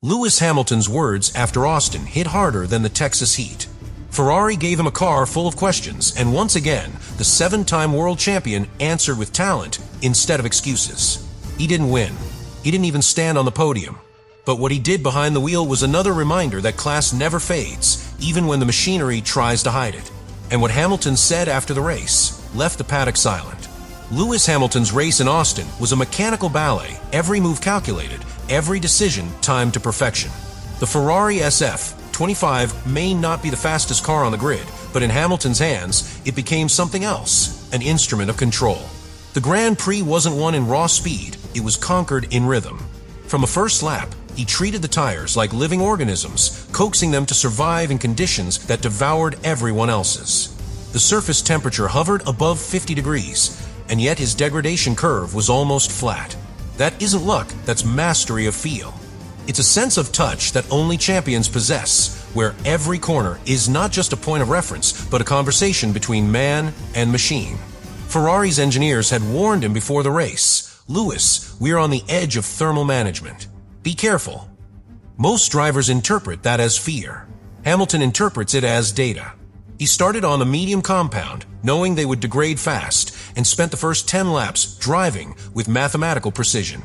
Lewis Hamilton's words after Austin hit harder than the Texas heat. Ferrari gave him a car full of questions, and once again, the 7-time world champion answered with talent instead of excuses. He didn't win. He didn't even stand on the podium. But what he did behind the wheel was another reminder that class never fades, even when the machinery tries to hide it. And what Hamilton said after the race left the paddock silent. Lewis Hamilton's race in Austin was a mechanical ballet, every move calculated, every decision timed to perfection. The Ferrari SF25 may not be the fastest car on the grid, but in Hamilton's hands, it became something else, an instrument of control. The Grand Prix wasn't won in raw speed, it was conquered in rhythm. From a first lap, he treated the tires like living organisms, coaxing them to survive in conditions that devoured everyone else's. The surface temperature hovered above 50 degrees, and yet his degradation curve was almost flat. That isn't luck, that's mastery of feel. It's a sense of touch that only champions possess, where every corner is not just a point of reference, but a conversation between man and machine. Ferrari's engineers had warned him before the race, "Lewis, we're on the edge of thermal management. Be careful." Most drivers interpret that as fear. Hamilton interprets it as data. He started on a medium compound, knowing they would degrade fast, and spent the first 10 laps driving with mathematical precision.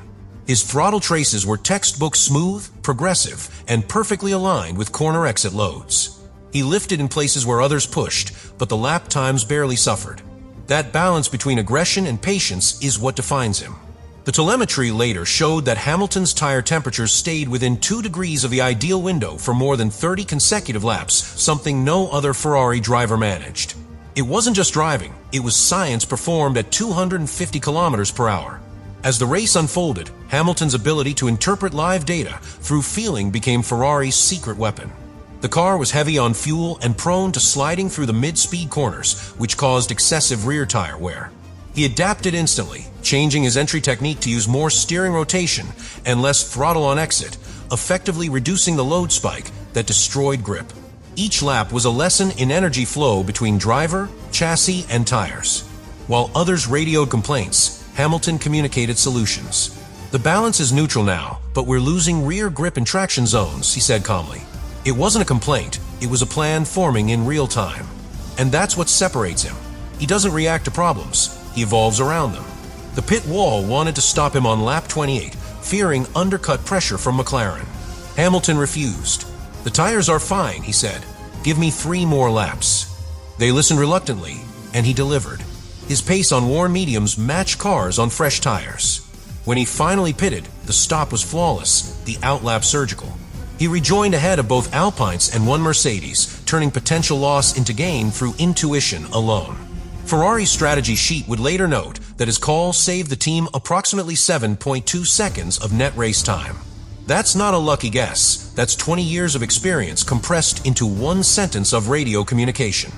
His throttle traces were textbook smooth, progressive, and perfectly aligned with corner exit loads. He lifted in places where others pushed, but the lap times barely suffered. That balance between aggression and patience is what defines him. The telemetry later showed that Hamilton's tire temperatures stayed within 2 degrees of the ideal window for more than 30 consecutive laps, something no other Ferrari driver managed. It wasn't just driving, it was science performed at 250 kilometers per hour. As the race unfolded, Hamilton's ability to interpret live data through feeling became Ferrari's secret weapon. The car was heavy on fuel and prone to sliding through the mid-speed corners, which caused excessive rear tire wear. He adapted instantly, changing his entry technique to use more steering rotation and less throttle on exit, effectively reducing the load spike that destroyed grip. Each lap was a lesson in energy flow between driver, chassis, and tires. While others radioed complaints, Hamilton communicated solutions. "The balance is neutral now, but we're losing rear grip and traction zones," he said calmly. It wasn't a complaint, it was a plan forming in real time. And that's what separates him. He doesn't react to problems. He evolves around them. The pit wall wanted to stop him on lap 28, fearing undercut pressure from McLaren. Hamilton refused. "The tires are fine," he said. "Give me 3 more laps." They listened reluctantly, and he delivered. His pace on worn mediums matched cars on fresh tires. When he finally pitted, the stop was flawless, the outlap surgical. He rejoined ahead of both Alpines and one Mercedes, turning potential loss into gain through intuition alone. Ferrari's strategy sheet would later note that his call saved the team approximately 7.2 seconds of net race time. That's not a lucky guess. That's 20 years of experience compressed into one sentence of radio communication.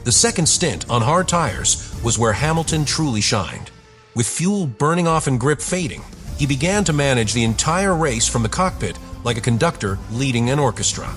The second stint on hard tires was where Hamilton truly shined. With fuel burning off and grip fading, he began to manage the entire race from the cockpit like a conductor leading an orchestra.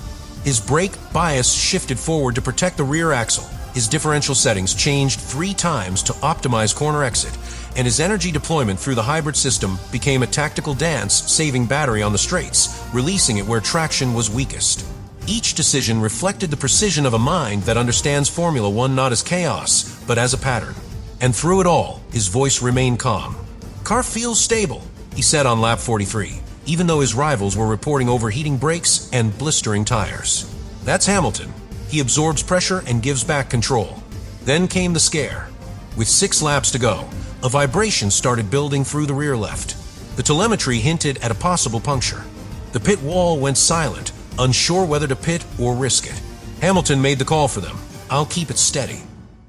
His brake bias shifted forward to protect the rear axle. His differential settings changed 3 times to optimize corner exit, and his energy deployment through the hybrid system became a tactical dance, saving battery on the straights, releasing it where traction was weakest. Each decision reflected the precision of a mind that understands Formula One not as chaos, but as a pattern. And through it all, his voice remained calm. "Car feels stable," he said on lap 43, even though his rivals were reporting overheating brakes and blistering tires. That's Hamilton. He absorbs pressure and gives back control. Then came the scare. With 6 laps to go, a vibration started building through the rear left. The telemetry hinted at a possible puncture. The pit wall went silent, unsure whether to pit or risk it. Hamilton made the call for them. "I'll keep it steady."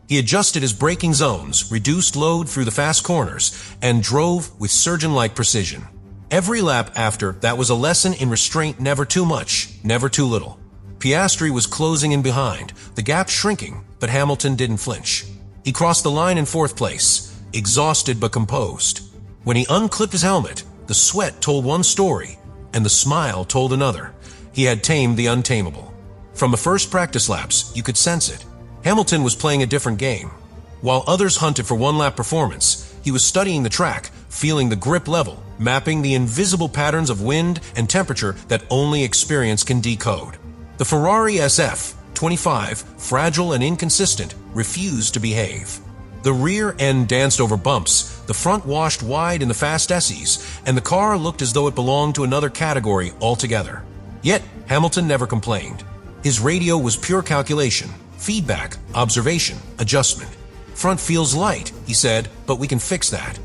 He adjusted his braking zones, reduced load through the fast corners, and drove with surgeon-like precision. Every lap after that was a lesson in restraint, never too much, never too little. Piastri was closing in behind, the gap shrinking, but Hamilton didn't flinch. He crossed the line in 4th place, exhausted but composed. When he unclipped his helmet, the sweat told one story, and the smile told another. He had tamed the untamable. From the first practice laps, you could sense it. Hamilton was playing a different game. While others hunted for one-lap performance, he was studying the track, feeling the grip level, mapping the invisible patterns of wind and temperature that only experience can decode. The Ferrari SF-25, fragile and inconsistent, refused to behave. The rear end danced over bumps, the front washed wide in the fast S's, and the car looked as though it belonged to another category altogether. Yet, Hamilton never complained. His radio was pure calculation, feedback, observation, adjustment. "Front feels light," he said, "but we can fix that."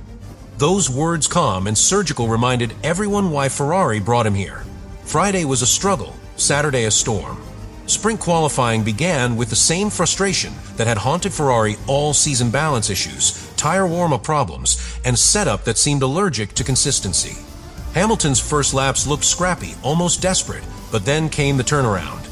Those words, calm and surgical, reminded everyone why Ferrari brought him here. Friday was a struggle, Saturday a storm. Sprint qualifying began with the same frustration that had haunted Ferrari all season: balance issues, tire warm-up problems, and setup that seemed allergic to consistency. Hamilton's first laps looked scrappy, almost desperate, but then came the turnaround.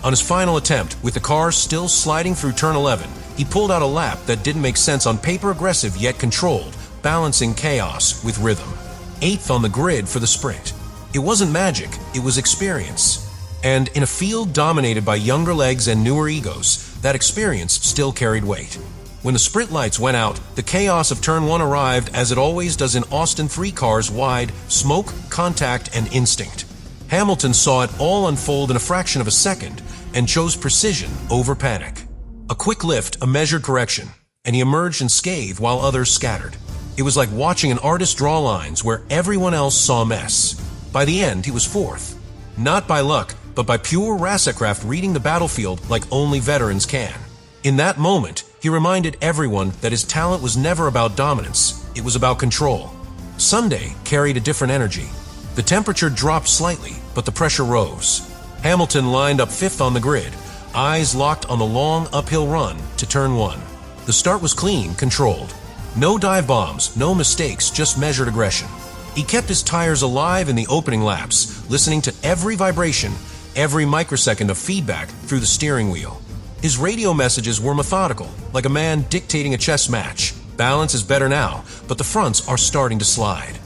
On his final attempt, with the car still sliding through turn 11, he pulled out a lap that didn't make sense on paper, aggressive yet controlled, balancing chaos with rhythm. 8th on the grid for the sprint. It wasn't magic, it was experience. And in a field dominated by younger legs and newer egos, that experience still carried weight. When the sprint lights went out, the chaos of turn 1 arrived as it always does in Austin: 3 cars wide, smoke, contact, and instinct. Hamilton saw it all unfold in a fraction of a second and chose precision over panic. A quick lift, a measured correction, and he emerged unscathed while others scattered. It was like watching an artist draw lines where everyone else saw a mess. By the end, he was 4th. Not by luck, but by pure racercraft, reading the battlefield like only veterans can. In that moment, he reminded everyone that his talent was never about dominance, it was about control. Sunday carried a different energy. The temperature dropped slightly, but the pressure rose. Hamilton lined up 5th on the grid, eyes locked on the long uphill run to turn 1. The start was clean, controlled. No dive bombs, no mistakes, just measured aggression. He kept his tires alive in the opening laps, listening to every vibration, every microsecond of feedback through the steering wheel. His radio messages were methodical, like a man dictating a chess match. Balance is better now, but the fronts are starting to slide.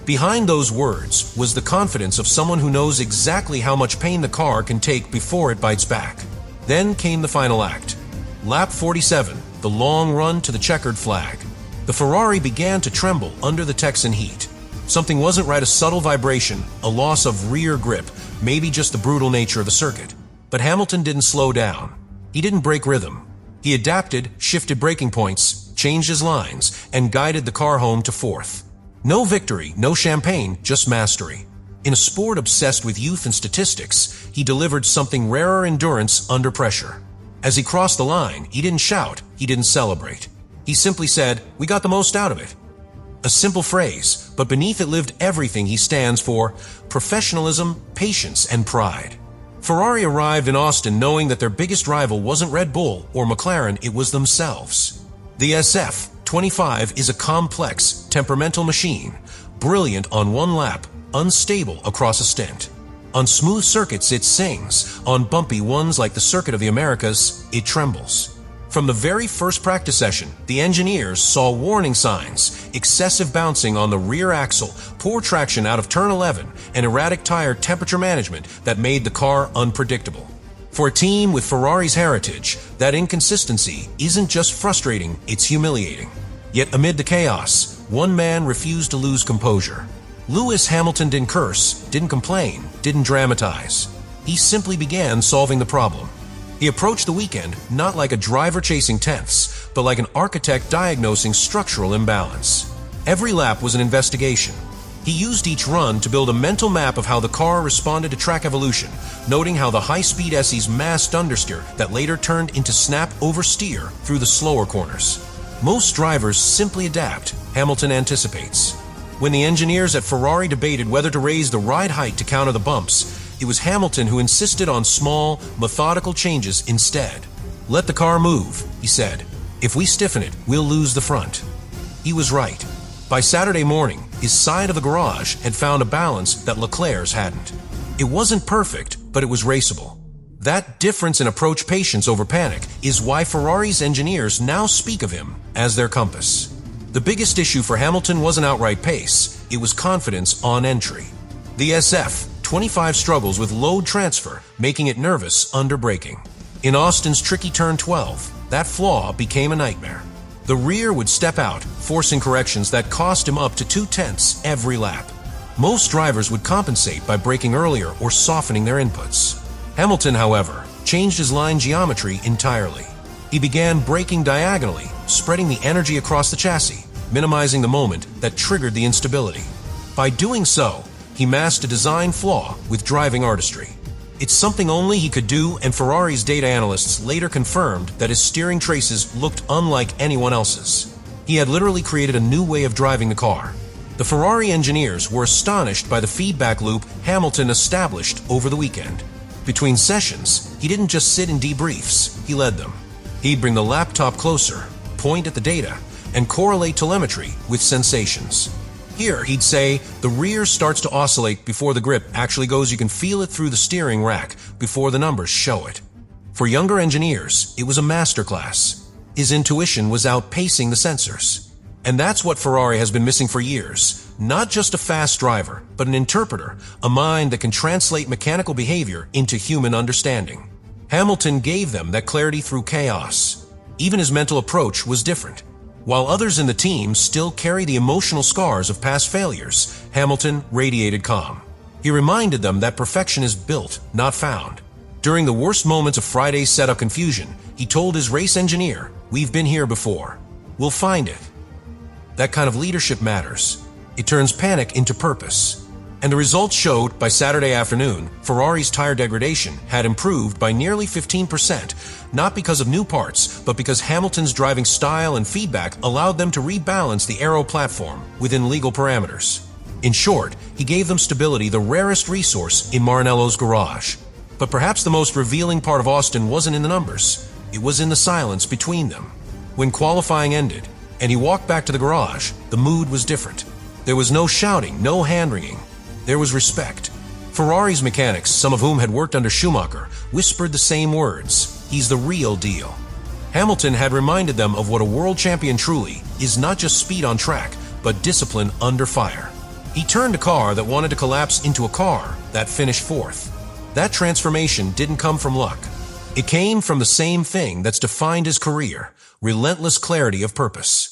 Behind those words was the confidence of someone who knows exactly how much pain the car can take before it bites back. Then came the final act. Lap 47, the long run to the checkered flag. The Ferrari began to tremble under the Texan heat. Something wasn't right, a subtle vibration, a loss of rear grip, maybe just the brutal nature of the circuit. But Hamilton didn't slow down. He didn't break rhythm. He adapted, shifted braking points, changed his lines, and guided the car home to 4th. No victory, no champagne, just mastery. In a sport obsessed with youth and statistics, he delivered something rarer: endurance under pressure. As he crossed the line, he didn't shout, he didn't celebrate. He simply said, "We got the most out of it." A simple phrase, but beneath it lived everything he stands for: professionalism, patience, and pride. Ferrari arrived in Austin knowing that their biggest rival wasn't Red Bull or McLaren, it was themselves. The SF-25 is a complex, temperamental machine, brilliant on one lap, unstable across a stint. On smooth circuits it sings, on bumpy ones like the Circuit of the Americas, it trembles. From the very first practice session, the engineers saw warning signs: excessive bouncing on the rear axle, poor traction out of turn 11, and erratic tire temperature management that made the car unpredictable. For a team with Ferrari's heritage, that inconsistency isn't just frustrating, it's humiliating. Yet amid the chaos, one man refused to lose composure. Lewis Hamilton didn't curse, didn't complain, didn't dramatize. He simply began solving the problem. He approached the weekend not like a driver chasing tenths, but like an architect diagnosing structural imbalance. Every lap was an investigation. He used each run to build a mental map of how the car responded to track evolution, noting how the high-speed SEs masked understeer that later turned into snap oversteer through the slower corners. Most drivers simply adapt, Hamilton anticipates. When the engineers at Ferrari debated whether to raise the ride height to counter the bumps, it was Hamilton who insisted on small, methodical changes instead. "Let the car move," he said. "If we stiffen it, we'll lose the front." He was right. By Saturday morning, his side of the garage had found a balance that Leclerc's hadn't. It wasn't perfect, but it was raceable. That difference in approach, patience over panic, is why Ferrari's engineers now speak of him as their compass. The biggest issue for Hamilton wasn't outright pace, it was confidence on entry. The SF-25 struggles with load transfer, making it nervous under braking. In Austin's tricky turn 12, that flaw became a nightmare. The rear would step out, forcing corrections that cost him up to 0.2 every lap. Most drivers would compensate by braking earlier or softening their inputs. Hamilton, however, changed his line geometry entirely. He began braking diagonally, spreading the energy across the chassis, minimizing the moment that triggered the instability. By doing so, he masked a design flaw with driving artistry. It's something only he could do, and Ferrari's data analysts later confirmed that his steering traces looked unlike anyone else's. He had literally created a new way of driving the car. The Ferrari engineers were astonished by the feedback loop Hamilton established over the weekend. Between sessions, he didn't just sit in debriefs, he led them. He'd bring the laptop closer, point at the data, and correlate telemetry with sensations. Here, he'd say, the rear starts to oscillate before the grip actually goes. You can feel it through the steering rack before the numbers show it. For younger engineers, it was a masterclass. His intuition was outpacing the sensors. And that's what Ferrari has been missing for years. Not just a fast driver, but an interpreter, a mind that can translate mechanical behavior into human understanding. Hamilton gave them that clarity through chaos. Even his mental approach was different. While others in the team still carry the emotional scars of past failures, Hamilton radiated calm. He reminded them that perfection is built, not found. During the worst moments of Friday's setup confusion, he told his race engineer, "We've been here before. We'll find it." That kind of leadership matters. It turns panic into purpose. And the results showed by Saturday afternoon, Ferrari's tire degradation had improved by nearly 15%, not because of new parts, but because Hamilton's driving style and feedback allowed them to rebalance the aero platform within legal parameters. In short, he gave them stability, the rarest resource in Maranello's garage. But perhaps the most revealing part of Austin wasn't in the numbers. It was in the silence between them. When qualifying ended, and he walked back to the garage, the mood was different. There was no shouting, no hand-wringing. There was respect. Ferrari's mechanics, some of whom had worked under Schumacher, whispered the same words. He's the real deal. Hamilton had reminded them of what a world champion truly is, not just speed on track, but discipline under fire. He turned a car that wanted to collapse into a car that finished fourth. That transformation didn't come from luck. It came from the same thing that's defined his career: relentless clarity of purpose.